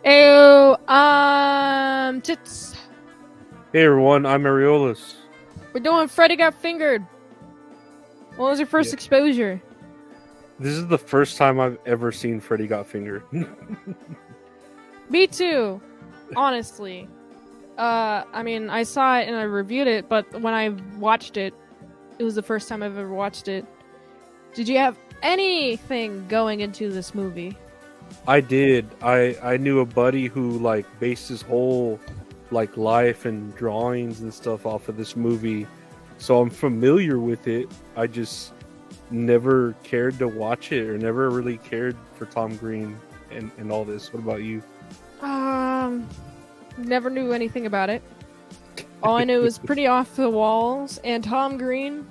Ew, tits. Hey everyone, I'm Areolas. We're doing Freddy Got Fingered. What was your first Yeah. exposure? This is the first time I've ever seen Freddy Got Fingered. Me too, honestly. I mean, I saw it and I reviewed it, but when I watched it, it was the first time I've ever watched it. Did you have anything going into this movie? I did. I knew a buddy who based his whole life and drawings and stuff off of this movie. So I'm familiar with it. I just never cared to watch it or never really cared for Tom Green and all this. What about you? Never knew anything about it. All I knew was pretty off the walls, and Tom Green.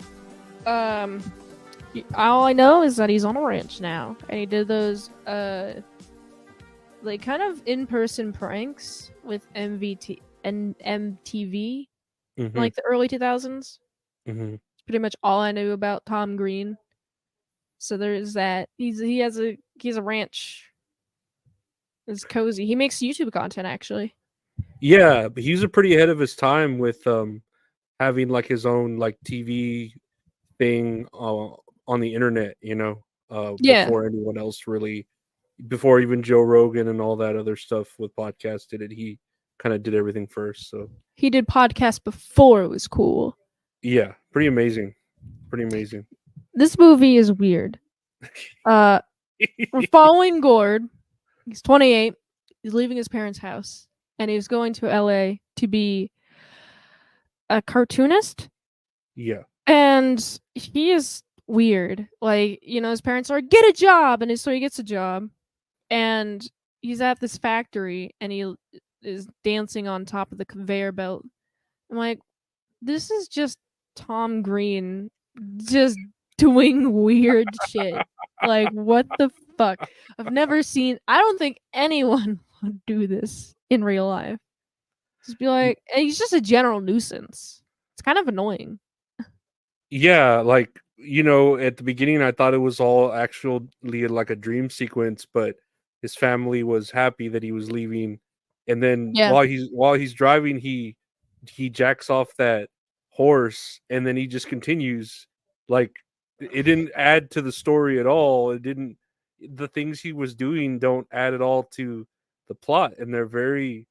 All I know is that he's on a ranch now, and he did those kind of in-person pranks with MVT and MTV, Mm-hmm. like the early 2000s. Mm-hmm. Pretty much all I knew about Tom Green. So there's that. He has a ranch. It's cozy. He makes YouTube content actually. Yeah, but he was pretty ahead of his time with having his own TV thing on the internet, Yeah. before anyone else really, before even Joe Rogan and all that other stuff with podcasts did it. He kind of did everything first. So He did podcasts before it was cool. yeah, pretty amazing. Pretty amazing. This movie is weird. We're following Gord. He's 28. He's leaving his parents' house, and he's going to LA to be a cartoonist. Yeah. And he is weird. His parents are get a job, and so he gets a job, and he's at this factory, and he is dancing on top of the conveyor belt. I'm like, this is just Tom Green just doing weird shit. Like, what the fuck? I don't think anyone would do this in real life. Just be like, and he's just a general nuisance. It's kind of annoying. Yeah, at the beginning I thought it was all actually a dream sequence, but his family was happy that he was leaving. And then Yeah. while he's driving, he jacks off that horse, and then he just continues. It didn't add to the story at all. The things he was doing don't add at all to the plot, and they're very,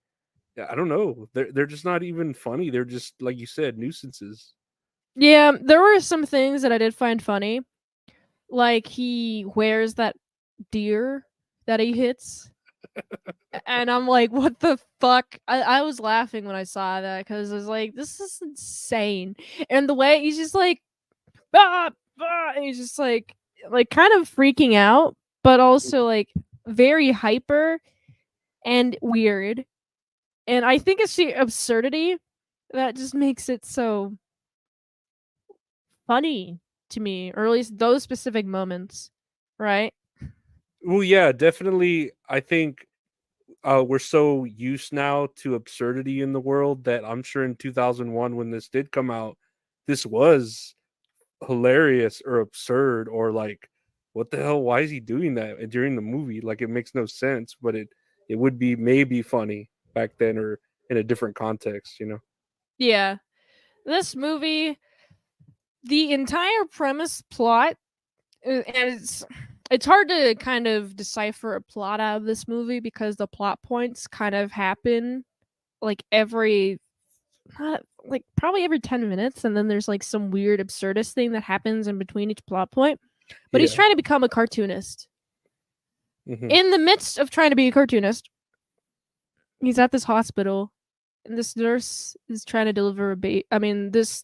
I don't know, they're just not even funny. They're just, like you said, nuisances. Yeah, there were some things that I did find funny. Like he wears that deer that he hits. And I'm like, what the fuck? I was laughing when I saw that because I was like, this is insane. And the way he's just like, and he's just like kind of freaking out, but also very hyper and weird. And I think it's the absurdity that just makes it so funny to me, or at least those specific moments, right? Well, yeah, definitely. I think we're so used now to absurdity in the world that I'm sure in 2001, when this did come out, this was hilarious or absurd, or what the hell? Why is he doing that during the movie? It makes no sense, but it would be maybe funny back then or in a different context. Yeah. This movie, the entire premise plot, and it's hard to kind of decipher a plot out of this movie because the plot points kind of happen every probably every 10 minutes, and then there's some weird absurdist thing that happens in between each plot point. But he's Yeah. trying to become a cartoonist. Mm-hmm. In the midst of trying to be a cartoonist, he's at this hospital, and this nurse is trying to deliver a baby. I mean, this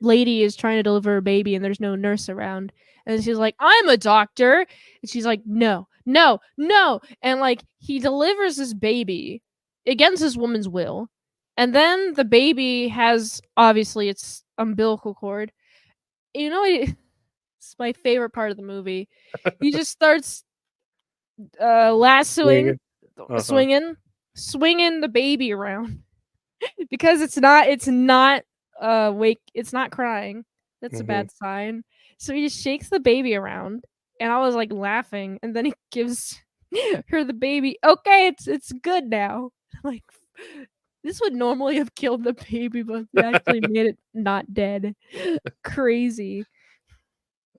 lady is trying to deliver a baby, and there's no nurse around. And she's like, "I'm a doctor," and she's like, "No, no, no!" And he delivers this baby against this woman's will, and then the baby has obviously its umbilical cord. You know, it's my favorite part of the movie. He just starts lassoing, Uh-huh. swinging the baby around because it's not it's not crying. That's a Mm-hmm. bad sign. So he just shakes the baby around, and I was laughing, and then he gives her the baby. Okay, it's good now. Like this would normally have killed the baby, but they actually made it not dead. Crazy.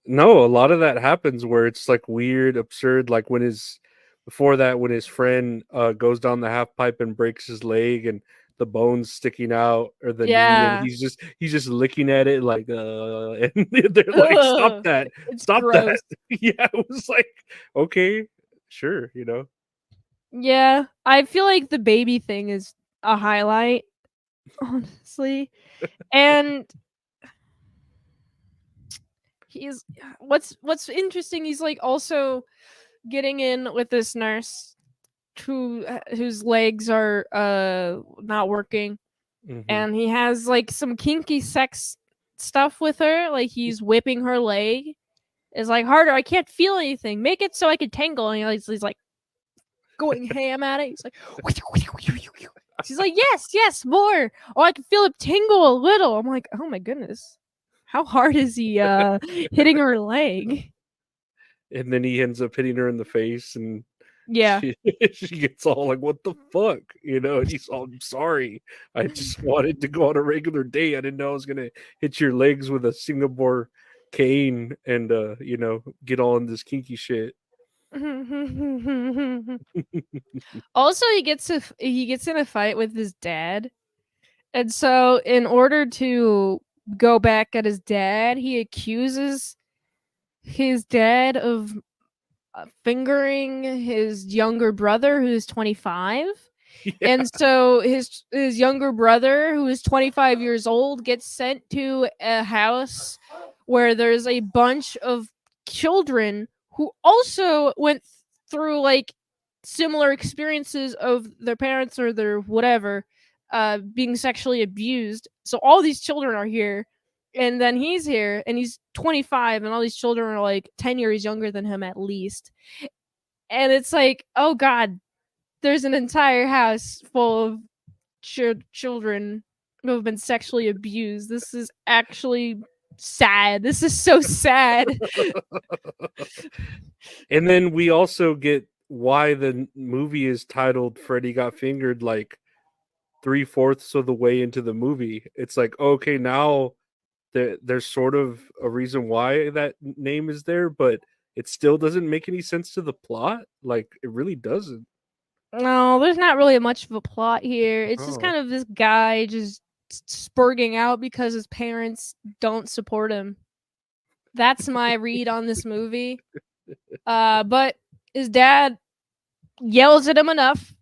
No, a lot of that happens where it's like weird, absurd. Like when his before that, when his friend goes down the half pipe and breaks his leg, and the bones sticking out or the knee, and Yeah. he's just licking at it like, and they're like, "Stop Ugh, that! it's Stop that!" gross. Yeah, it was like, okay, sure, you know. Yeah, I feel like the baby thing is a highlight, honestly. And he's what's interesting, he's like also getting in with this nurse whose legs are not working, Hmm. and he has like some kinky sex stuff with her, like he's whipping her leg. It's like harder, I can't feel anything. Make it so I can tangle. And he's like going ham at it. He's like, she's like, yes, yes, more. Oh, I can feel it tingle a little. I'm like, oh my goodness, how hard is he hitting her leg? And then he ends up hitting her in the face, and Yeah. she she gets all like, "What the fuck?" You know, and he's all, "I'm sorry. I just wanted to go on a regular day. I didn't know I was gonna hit your legs with a Singapore cane and you know, get all in this kinky shit." Also, he gets in a fight with his dad, and so in order to go back at his dad, he accuses his dad of fingering his younger brother who's 25. Yeah. And so his younger brother, who is 25 years old, gets sent to a house where there's a bunch of children who also went through like similar experiences of their parents or their whatever being sexually abused. So all these children are here, and then he's here, and he's 25, and all these children are like 10 years younger than him at least. And it's like, oh god, there's an entire house full of children who have been sexually abused. This is actually sad. This is so sad. And then we also get why the movie is titled Freddy Got Fingered, like 3/4 of the way into the movie. It's like, okay, now there's sort of a reason why that name is there, but it still doesn't make any sense to the plot. Like, it really doesn't. No, there's not really much of a plot here. It's just Oh. kind of this guy just spurging out because his parents don't support him. That's my read on this movie. But his dad yells at him enough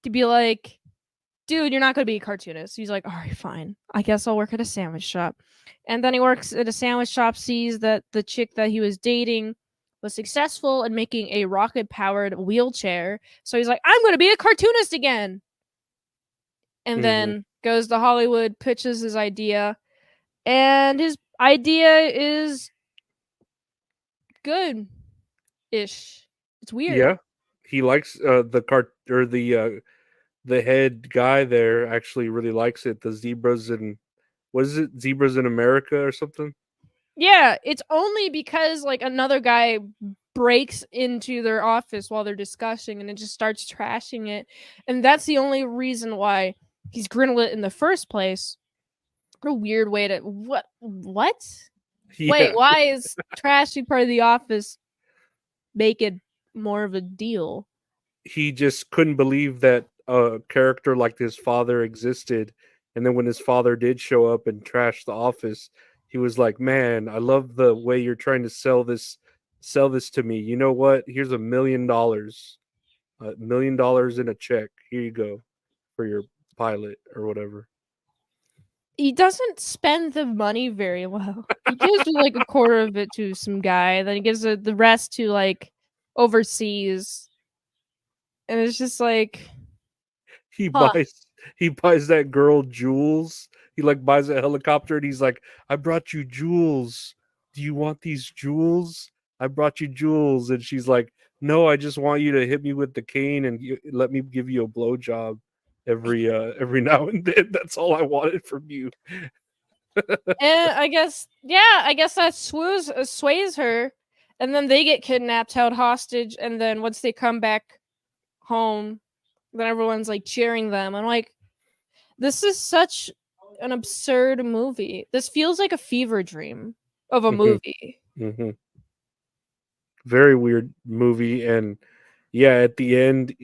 to be like, dude, you're not going to be a cartoonist. He's like, all right, fine. I guess I'll work at a sandwich shop. And then he works at a sandwich shop, sees that the chick that he was dating was successful in making a rocket powered wheelchair. So he's like, I'm going to be a cartoonist again. And Hmm. then goes to Hollywood, pitches his idea. And his idea is good ish. It's weird. Yeah, he likes the cart or the head guy there actually really likes it. The zebras and what is it? Zebras in America or something? Yeah, it's only because like another guy breaks into their office while they're discussing and it just starts trashing it. And that's the only reason why he's greenlit in the first place. What a weird way to what? Wait, Yeah, why is trashing part of the office make it more of a deal? he just couldn't believe that a character like his father existed, and then when his father did show up and trash the office, he was like, "Man, I love the way you're trying to sell this to me. You know what? Here's $1 million, $1 million in a check. Here you go for your pilot or whatever." He doesn't spend the money very well. He gives like a quarter of it to some guy, then he gives the rest to like overseas. And it's just like, he huh. buys he buys that girl jewels. He like buys a helicopter and he's like, "I brought you jewels. Do you want these jewels? I brought you jewels." And she's like, "No, I just want you to hit me with the cane and let me give you a blowjob every now and then. That's all I wanted from you." And I guess, yeah, I guess that sways her. and then they get kidnapped, held hostage, and then once they come back home, then everyone's like cheering them. I'm like, this is such an absurd movie. This feels like a fever dream of a Hmm. movie. Hmm. Very weird movie, and yeah, at the end,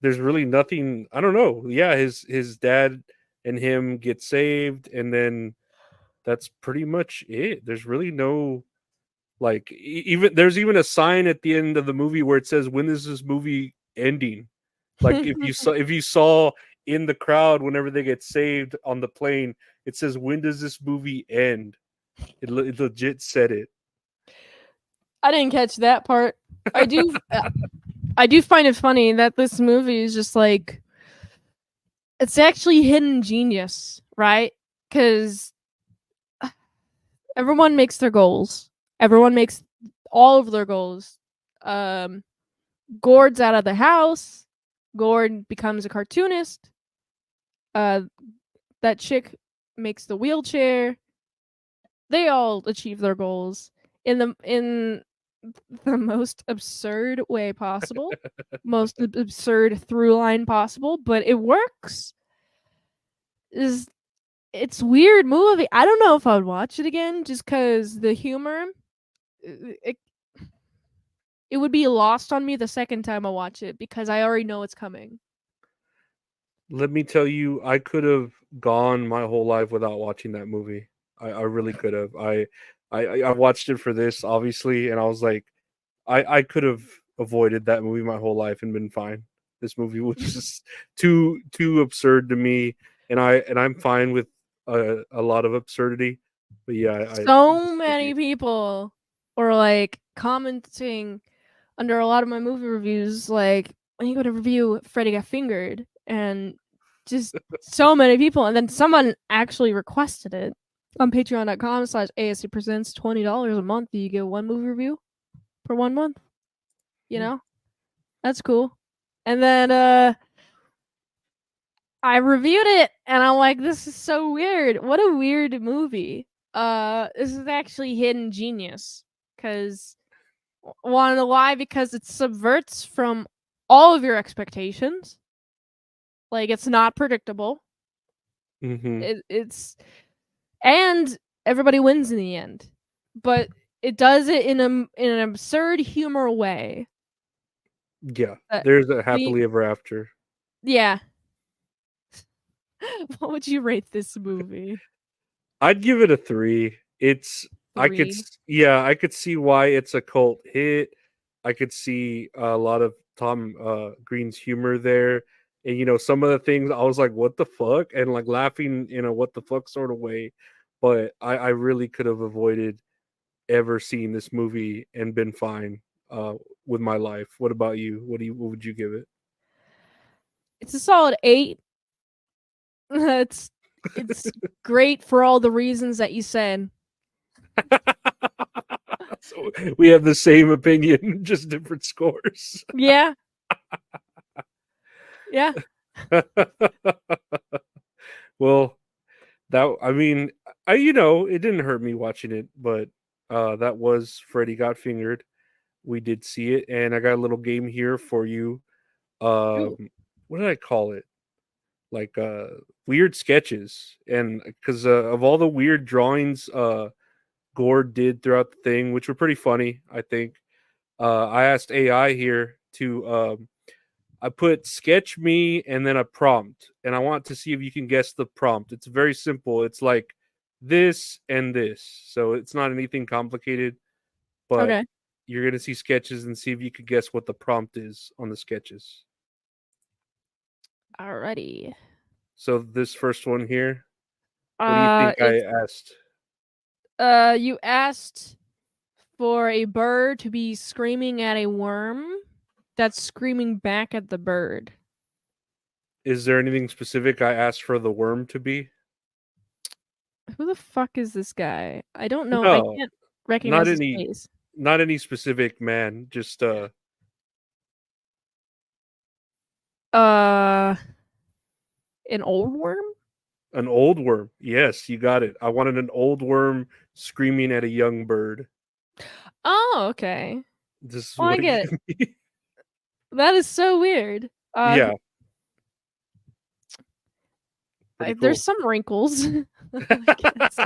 there's really nothing. I don't know. Yeah, his dad and him get saved, and then that's pretty much it. There's really no like even there's even a sign at the end of the movie where it says when is this movie ending? Like if you saw in the crowd whenever they get saved on the plane, it says when does this movie end? It legit said it. I didn't catch that part. I do I do find it funny that this movie is just like it's actually hidden genius, right? Cuz everyone makes their goals. Everyone makes all of their goals. Um Gord's out of the house. Gord becomes a cartoonist. Uh that chick makes the wheelchair. They all achieve their goals in the most absurd way possible, most absurd through line possible, but it works. Is It's weird movie. I don't know if I would watch it again just because the humor it, it would be lost on me the second time I watch it because I already know it's coming. Let me tell you, I could have gone my whole life without watching that movie. I really could have. I watched it for this, obviously, and I was like, I could have avoided that movie my whole life and been fine. This movie was just too absurd to me, and I'm fine with a lot of absurdity. But yeah, So this many movie. people were like commenting under a lot of my movie reviews, like when you go to review Freddy Got Fingered, and just so many people, and then someone actually requested it on patreon.com/ASC presents $20 a month. You get one movie review for 1 month. You Hmm. know, that's cool. And then I reviewed it, and I'm like, this is so weird. What a weird movie. This is actually hidden genius because want to know why? Because it subverts from all of your expectations. Like it's not predictable. Hmm. It's and everybody wins in the end, but it does it in an absurd humor way. Yeah, Uh, there's a we happily ever after. Yeah. What would you rate this movie? I'd give it a 3. It's Three. yeah, I could see why it's a cult hit. I could see a lot of Tom Green's humor there. And some of the things I was like, what the fuck? And like laughing in a what the fuck sort of way. But I really could have avoided ever seeing this movie and been fine uh with my life. What about you? What would you give it? It's a solid 8. it's it's great for all the reasons that you said. So we have the same opinion, just different scores. Yeah. Yeah. Well, that I mean, it didn't hurt me watching it, but that was Freddy Got Fingered. We did see it, and I got a little game here for you. Ooh. Um, what did I call it? Like weird sketches, and because of all the weird drawings Gord did throughout the thing, which were pretty funny, I think. I asked AI here to I put sketch me and then a prompt, and I want to see if you can guess the prompt. It's very simple. It's like this and this. So it's not anything complicated, but Okay. you're going to see sketches and see if you could guess what the prompt is on the sketches. Alrighty. So this first one here, what do you think I It's asked? you asked for a bird to be screaming at a worm that's screaming back at the bird. Is there anything specific I asked for the worm to be? Who the fuck is this guy? I don't know. I No, can't not recognize his any face. not any specific man, just Uh, an old worm? an old worm. Yes, you got it. I wanted an old worm screaming at a young bird. Oh, okay. This is Well, I what it get it. gave me. That is so weird. Yeah, pretty There's cool. some wrinkles, I guess.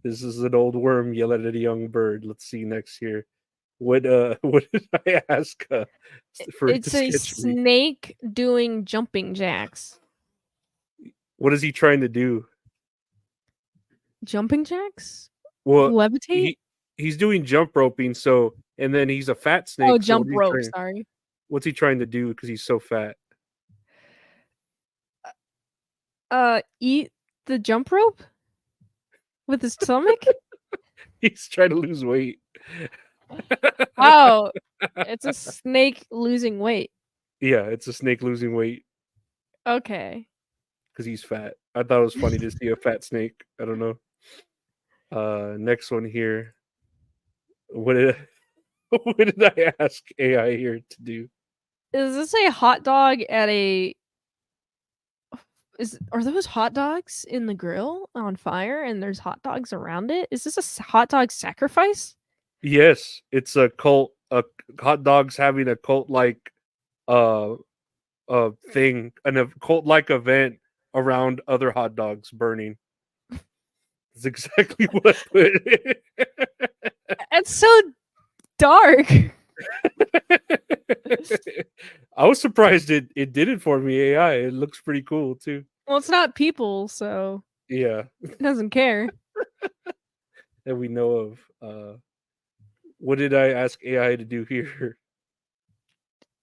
This is an old worm yelling at a young bird. Let's see next here. What what did I ask for it to It's a sketch me? snake doing jumping jacks. What is he trying to do? Jumping jacks? Well, Levitate? he's doing jump roping, so and then he's a fat Oh, snake, so jump rope, sorry. what's he trying to do because he's so fat? Eat the jump rope with his stomach? He's trying to lose weight. Oh, it's a snake losing weight. Yeah, it's a snake losing weight Okay. because he's fat. I thought it was funny to see a fat snake. I don't know. Next one here. What did what did I ask AI here to do? Is this a hot dog at a are those hot dogs in the grill on fire and there's hot dogs around it? Is this a hot dog sacrifice? Yes, it's a cult. Hot dogs having a cult like uh thing, a cult like event around other hot dogs burning. That's exactly what I put. It's so dark. I was surprised it did it for me. AI. It looks pretty cool too. Well, it's not people, so Yeah, it doesn't care. that we know of. What did I ask AI to do here?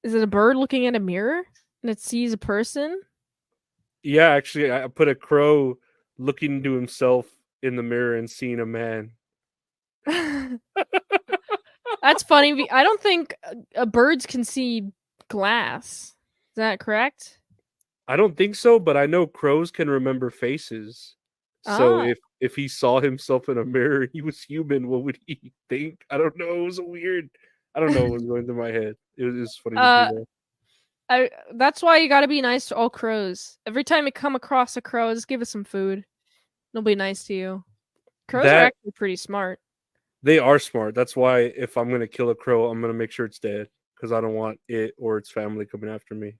Is it a bird looking at a mirror and it sees a person? Yeah, actually, I put a crow looking into himself in the mirror and seeing a man. That's funny. I don't think birds can see glass. Is that correct? I don't think so, but I know crows can remember faces. So Ah, if he saw himself in a mirror, he was human. What would he think? I don't know. It was a weird. I don't know what was going through my head. It was funny to see uh, that. that's why you gotta be nice to all crows. Every time you come across a crow, just give it some food. They'll be nice to you. Crows are That actually pretty smart. they are smart. That's why if I'm gonna kill a crow, I'm gonna make sure it's dead because I don't want it or its family coming after me.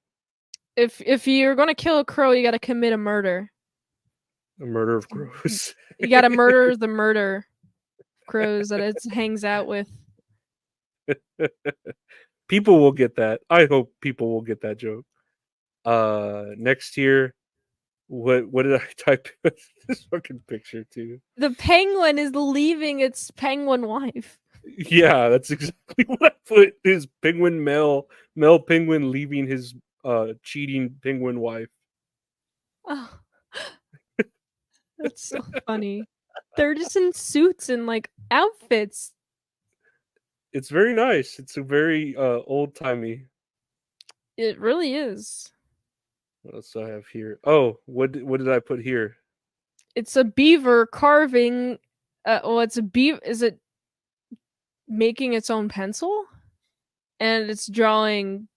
If you're gonna kill a crow, you gotta commit a murder. A murder of crows. You gotta murder the murder crows that it hangs out with. People will get that. I hope people will get that joke. Next here, what did I type in this fucking picture too? The penguin is leaving its penguin wife. Yeah, that's exactly what I put. His penguin male penguin leaving his cheating penguin wife. Oh, that's so funny. They're just in suits and like outfits. It's very nice. It's a very old timey. It really is. What else do I have here? Oh, what did I put here? It's a beaver carving. Well, it's a beaver. Is it making its own pencil? And it's drawing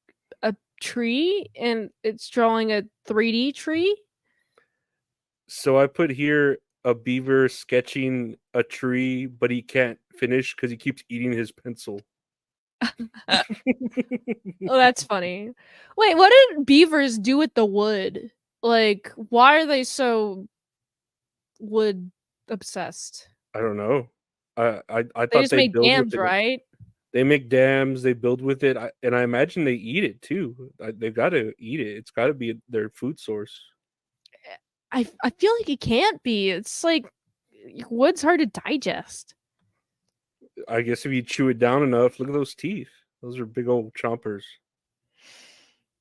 a tree, and it's drawing a 3D tree. So I put here a beaver sketching a tree, but he can't finish because he keeps eating his pencil. Oh, that's funny. Wait, what did beavers do with the wood? Like, why are they so wood obsessed? I don't know. I They thought just they make build with dams, it. right? They make dams. They build with it, and I imagine they eat it too. They've got to eat it. It's got to be their food source. I feel like it can't be. It's like wood's hard to digest. I guess if you chew it down enough, look at those teeth. Those are big old chompers.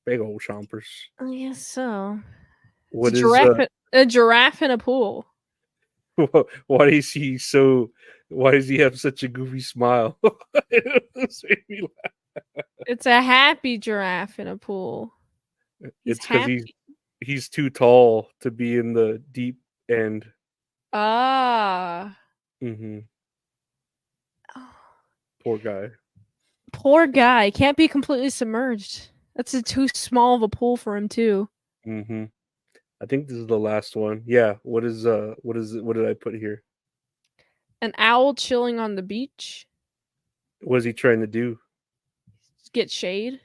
Big old chompers. I guess so. It's a What is giraffe. A giraffe in a pool. why is he so? Why does he have such a goofy smile? This made me It's a happy giraffe in a pool. He's It's because happy. he's too tall to be in the deep end. Ah. Hmm. Oh, Poor guy. poor guy. Can't be completely submerged. That's too small of a pool for him too. Hmm. I think this is the last one. Yeah. What is what did I put here? An owl chilling on the beach. What is he trying to do? Get shade.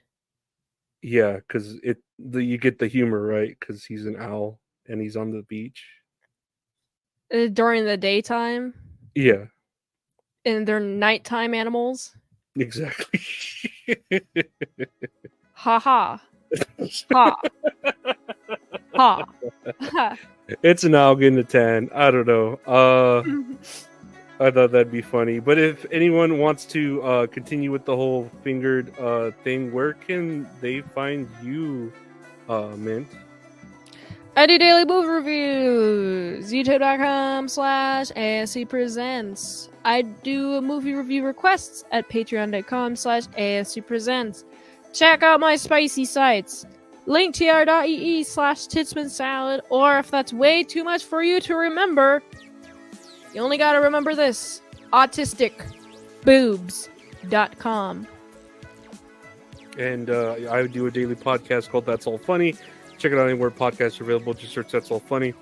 Yeah, because you get the humor, right? Because he's an owl and he's on the beach. During the daytime. Yeah, And they're nighttime animals. exactly. Ha ha. Ha. Ha. Ha. It's an owl getting a tan. I don't know. I thought that'd be funny. But if anyone wants to continue with the whole fingered thing, where can they find you, Mint? I do daily movie reviews. YouTube.com/ASC Presents. I do movie review requests at Patreon.com/ASC Presents. Check out my spicy sites. linktr.ee/Titsman Salad. Or if that's way too much for you to remember, you only gotta remember this. autisticboobs.com. And I do a daily podcast called That's All Funny. Check it out anywhere podcasts are available. Just search That's All Funny.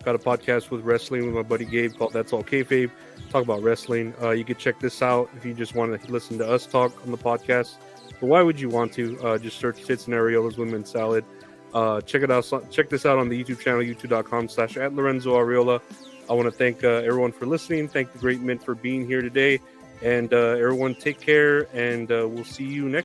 Got a podcast with wrestling with my buddy Gabe called That's All Kayfabe. Talk about wrestling. You can check this out if you just want to listen to us talk on the podcast. But why would you want to? Just search Tits and Areolas Women's Salad. Check it out. Check this out on the YouTube channel, youtube.com/@Lorenzo Arreola. I want to thank everyone for listening. Thank the great Mint for being here today. And everyone take care. And we'll see you next